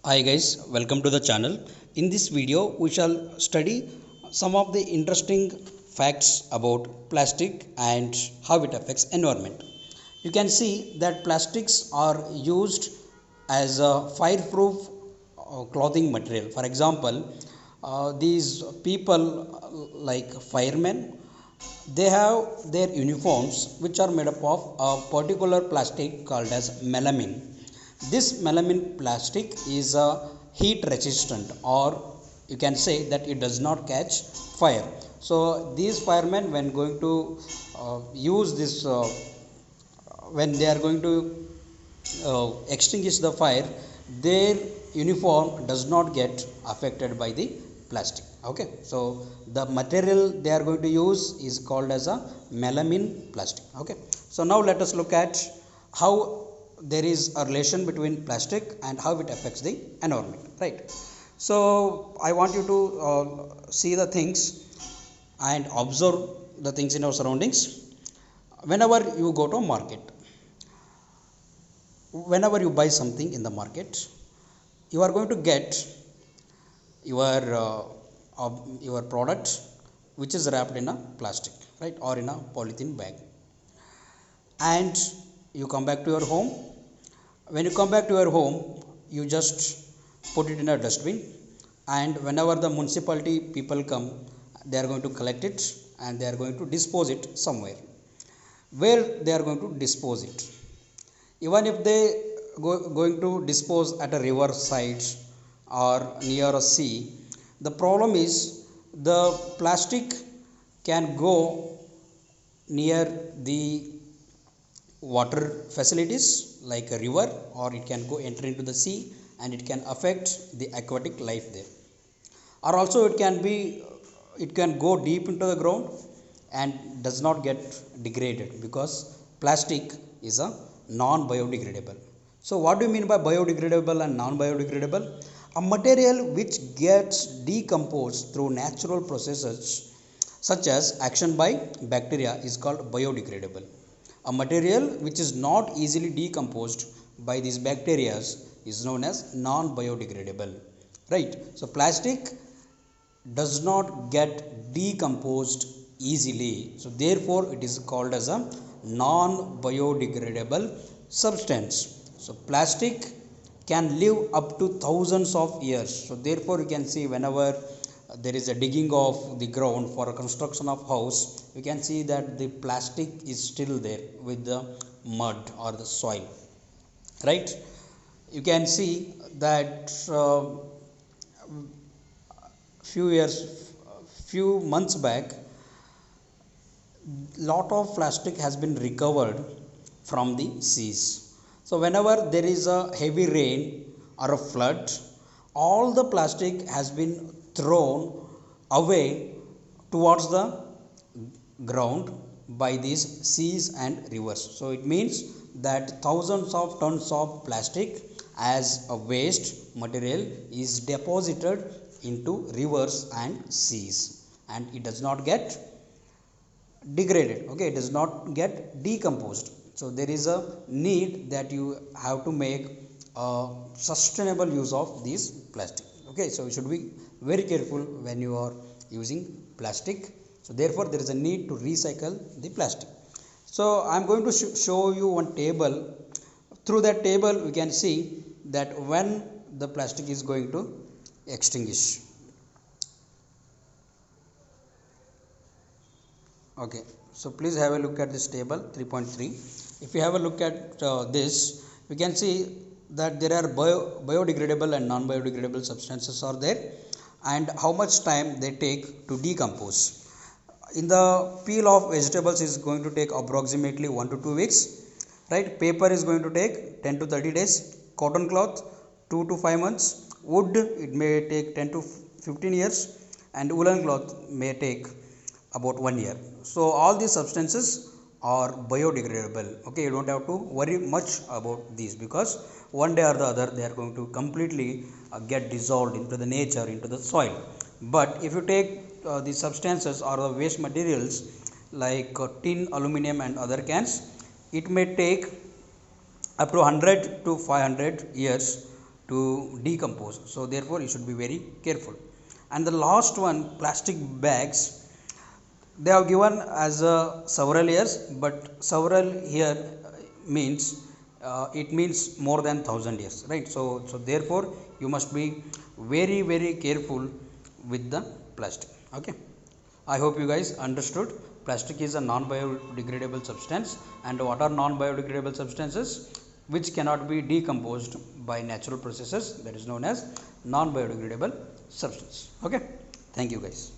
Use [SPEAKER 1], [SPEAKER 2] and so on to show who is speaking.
[SPEAKER 1] Hi guys, welcome to the channel. In this video, we shall study some of the interesting facts about plastic and how it affects environment. You can see that plastics are used as a fireproof clothing material. For example, these people like firemen, they have their uniforms which are made up of a particular plastic called as melamine. This melamine plastic is heat resistant, or you can say that it does not catch fire. So these firemen, when going to use this when they are going to extinguish the fire, their uniform does not get affected by the plastic. Okay, so the material they are going to use is called as a melamine plastic. Okay, so now let us look at how there is a relation between plastic and how it affects the environment, right? So I want you to see the things and observe the things in our surroundings. Whenever you go to a market, whenever you buy something in the market, you are going to get your your product which is wrapped in a plastic, right, or in a polythene bag, and you come back to your home. When you come back to your home, you just put it in a dustbin, and whenever the municipality people come, they are going to collect it and they are going to dispose it somewhere. Where they are going to dispose it? Even if they going to dispose at a river side or near a sea, the problem is the plastic can go near the water facilities like a river, or it can go enter into the sea and it can affect the aquatic life there. Or also it can go deep into the ground and does not get degraded, because plastic is a non biodegradable. So what do you mean by biodegradable and non biodegradable? A material which gets decomposed through natural processes such as action by bacteria is called biodegradable. A material which is not easily decomposed by these bacteria is known as non biodegradable, right? So plastic does not get decomposed easily, so therefore it is called as a non biodegradable substance. So plastic can live up to thousands of years. So therefore you can see, whenever there is a digging of the ground for a construction of house, you can see that the plastic is still there with the mud or the soil, right? You can see that few months back, lot of plastic has been recovered from the seas. So whenever there is a heavy rain or a flood, all the plastic has been thrown away towards the ground by these seas and rivers. So it means that thousands of tons of plastic as a waste material is deposited into rivers and seas, and it does not get degraded. Okay, it does not get decomposed. So there is a need that you have to make a sustainable use of this plastic. Okay, so you should be very careful when you are using plastic. So therefore there is a need to recycle the plastic. So I am going to show you one table. Through that table we can see that when the plastic is going to extinguish. Okay, so please have a look at this table 3.3. If you have a look at this, we can see that there are biodegradable and non biodegradable substances are there, and how much time they take to decompose. In the peel of vegetables is going to take approximately 1 to 2 weeks, right? Paper is going to take 10 to 30 days, cotton cloth 2 to 5 months, wood it may take 10 to 15 years, and woolen cloth may take about 1 year. So all these substances are biodegradable. Okay, you don't have to worry much about these, because one day or the other they are going to completely get dissolved into the nature, into the soil. But if you take the substances or the waste materials like tin, aluminum and other cans, it may take up to 100 to 500 years to decompose. So therefore you should be very careful. And the last one, plastic bags, they have given as several years, but several here means it means more than 1000 years, right? So therefore you must be very careful with the plastic. Okay, I hope you guys understood. Plastic is a non biodegradable substance. And what are non biodegradable substances? Which cannot be decomposed by natural processes, that is known as non biodegradable substance. Okay, thank you guys.